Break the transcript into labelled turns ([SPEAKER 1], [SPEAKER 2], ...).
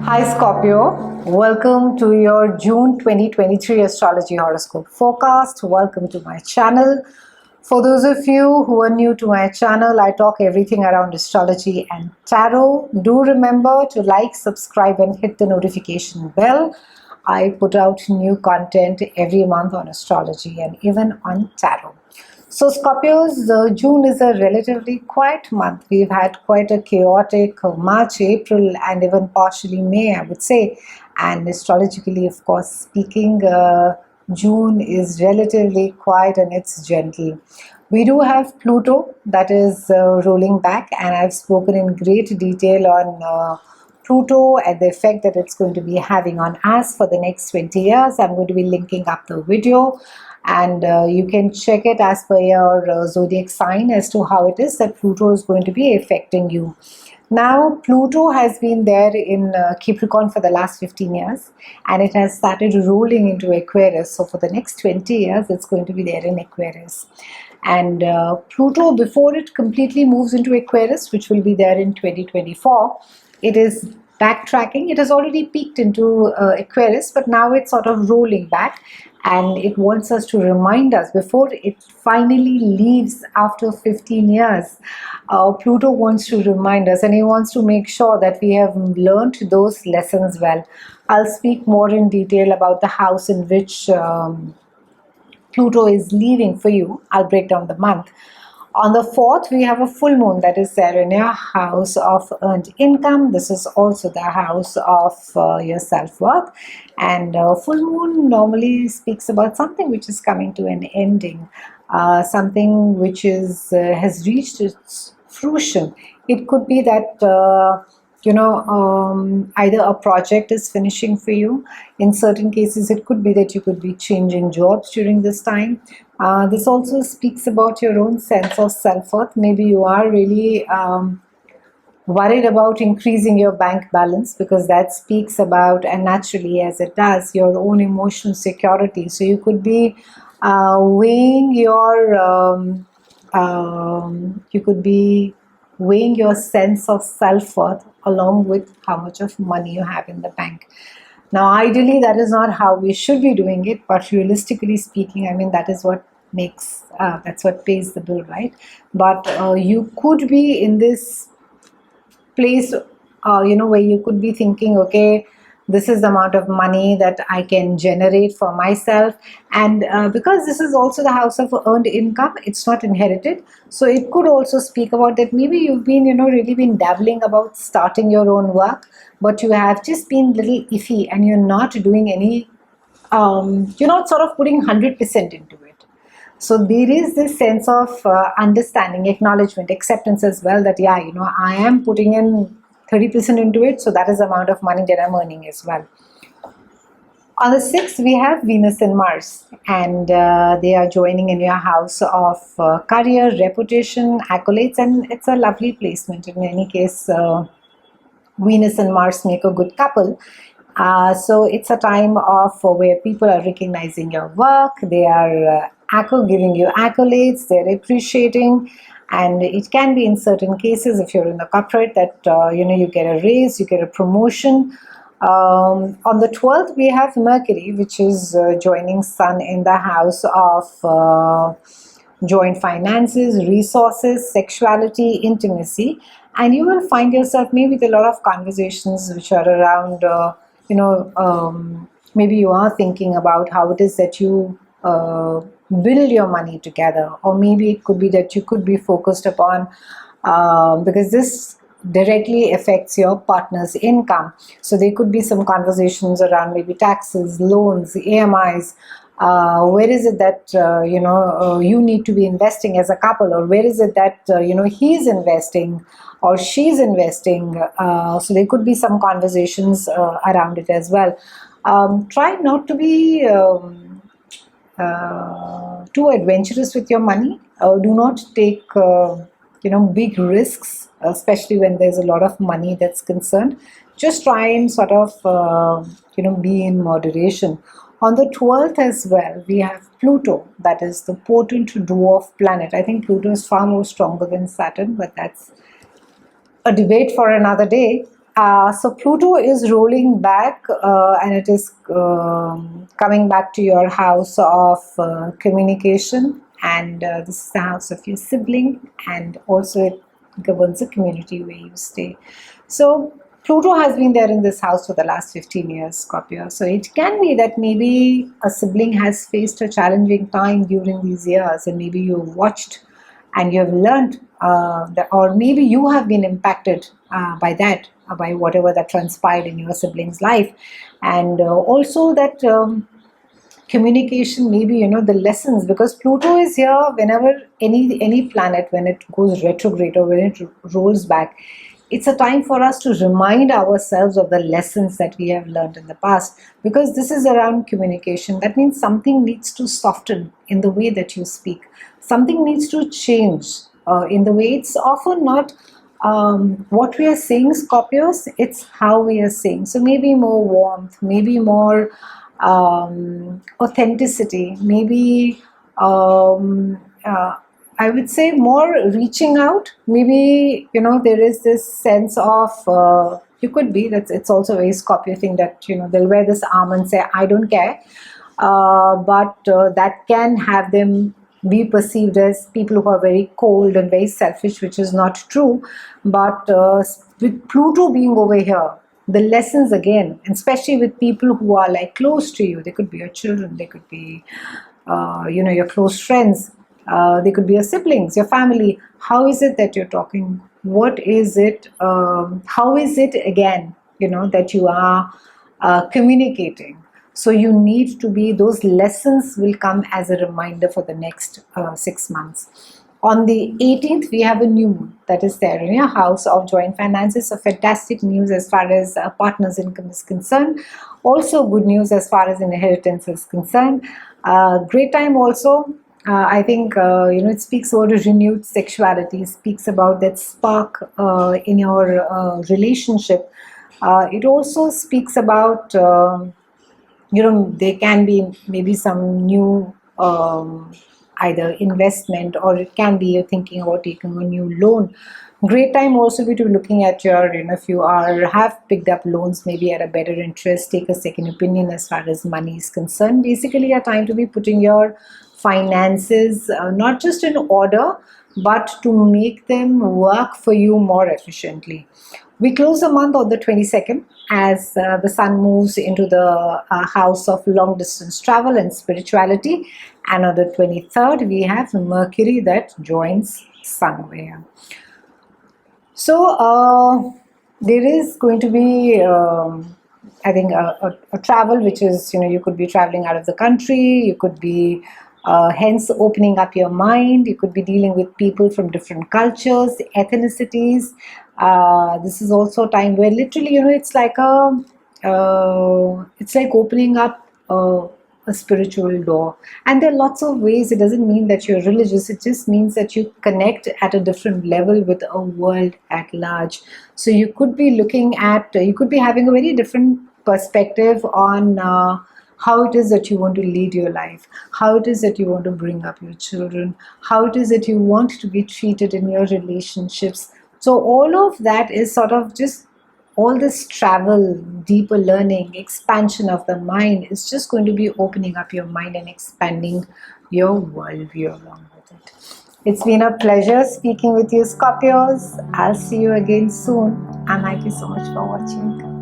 [SPEAKER 1] Hi Scorpio, welcome to your June 2023 Astrology Horoscope forecast. Welcome to my channel. For those of you who are new to my channel, I talk everything around astrology and tarot. Do remember to like, subscribe and hit the notification bell. I put out new content every month on astrology and even on tarot. So Scorpios, June is a relatively quiet month. We've had quite a chaotic March, April and even partially May, I would say. And astrologically, of course, speaking, June is relatively quiet and it's gentle. We do have Pluto that is rolling back, and I've spoken in great detail on Pluto and the effect that it's going to be having on us for the next 20 years. I'm going to be linking up the video, and you can check it as per your zodiac sign as to how it is that Pluto is going to be affecting you. Now, Pluto has been there in Capricorn for the last 15 years, and it has started rolling into Aquarius. So for the next 20 years, it's going to be there in Aquarius. And Pluto, before it completely moves into Aquarius, which will be there in 2024, it is backtracking. It has already peaked into Aquarius, but now it's sort of rolling back, and it wants us to remind us before it finally leaves after 15 years. Pluto wants to remind us, and he wants to make sure that we have learned those lessons well. I'll speak more in detail about the house in which Pluto is leaving for you. I'll break down the month. On the 4th, we have a full moon that is there in your house of earned income. This is also the house of your self-worth. And full moon normally speaks about something which is coming to an ending, something which is has reached its fruition. It could be that either a project is finishing for you. In certain cases, it could be that you could be changing jobs during this time. This also speaks about your own sense of self-worth. Maybe you are really worried about increasing your bank balance, because that speaks about, and naturally as it does, your own emotional security. So you could be weighing your sense of self-worth along with how much of money you have in the bank. Now, ideally, that is not how we should be doing it, but realistically speaking, I mean, that is what makes, that's what pays the bill, right? But you could be in this place, where you could be thinking, okay, this is the amount of money that I can generate for myself. And because this is also the house of earned income, it's not inherited. So it could also speak about that maybe you've been, really been dabbling about starting your own work, but you have just been a little iffy and you're not doing any, you're not sort of putting 100% into it. So there is this sense of understanding, acknowledgement, acceptance as well, that yeah, I am putting in 30% into it, so that is the amount of money that I'm earning as well. On the 6th, we have Venus and Mars, and they are joining in your house of career, reputation, accolades, and it's a lovely placement. In any case, Venus and Mars make a good couple. So it's a time of where people are recognizing your work, they are giving you accolades, they're appreciating. And it can be in certain cases, if you're in the corporate, that you get a raise, you get a promotion. On the 12th, we have Mercury, which is joining Sun in the house of joint finances, resources, sexuality, intimacy. And you will find yourself maybe with a lot of conversations which are around, maybe you are thinking about how it is that you build your money together, or maybe it could be that you could be focused upon, because this directly affects your partner's income. So there could be some conversations around maybe taxes, loans, AMIs. Where is it that you need to be investing as a couple, or where is it that he's investing or she's investing? So there could be some conversations around it as well. Try not to be too adventurous with your money. Do not take big risks, especially when there's a lot of money that's concerned. Just try and sort of be in moderation. On the 12th as well, we have Pluto, that is the potent dwarf planet. I think Pluto is far more stronger than Saturn, but that's a debate for another day. So Pluto is rolling back and it is coming back to your house of communication, and this is the house of your sibling, and also it governs the community where you stay. So Pluto has been there in this house for the last 15 years, Scorpio. So it can be that maybe a sibling has faced a challenging time during these years, and maybe you watched and you have learned that, or maybe you have been impacted by that, by whatever that transpired in your sibling's life. And also that communication, maybe, the lessons, because Pluto is here whenever any planet, when it goes retrograde or when it rolls back, it's a time for us to remind ourselves of the lessons that we have learned in the past, because this is around communication. That means something needs to soften in the way that you speak. Something needs to change in the way. It's often not what we are saying, Scorpios, it's how we are saying. So maybe more warmth, maybe more authenticity, maybe I would say more reaching out. Maybe, there is this sense of, you could be, it's also a very Scorpio thing that, they'll wear this arm and say, I don't care. But that can have them be perceived as people who are very cold and very selfish, which is not true. But with Pluto being over here, the lessons again, and especially with people who are like close to you, they could be your children, they could be, your close friends, they could be your siblings, your family. How is it that you're talking? What is it? How is it again, that you are communicating? So you need to be, those lessons will come as a reminder for the next 6 months. On the 18th, we have a new moon that is there in your house of joint finances. So fantastic news as far as partner's income is concerned. Also good news as far as inheritance is concerned. Great time also. I think, it speaks about a renewed sexuality, speaks about that spark in your relationship. It also speaks about, there can be maybe some new either investment, or it can be you're thinking about taking a new loan. Great time also be to looking at your, if you have picked up loans maybe at a better interest, take a second opinion as far as money is concerned. Basically a time to be putting your finances not just in order, but to make them work for you more efficiently. We close the month on the 22nd as the sun moves into the house of long distance travel and spirituality, and on the 23rd we have Mercury that joins sun over here. So there is going to be I think a travel which is, you could be traveling out of the country, you could be hence opening up your mind. You could be dealing with people from different cultures, ethnicities. This is also a time where literally, it's like opening up a spiritual door. And there are lots of ways. It doesn't mean that you're religious. It just means that you connect at a different level with a world at large. So you could be looking at, you could be having a very different perspective on how it is that you want to lead your life, how it is that you want to bring up your children, how it is that you want to be treated in your relationships. So all of that is sort of just all this travel, deeper learning, expansion of the mind is just going to be opening up your mind and expanding your worldview along with it. It's been a pleasure speaking with you, Scorpios. I'll see you again soon, and thank you so much for watching.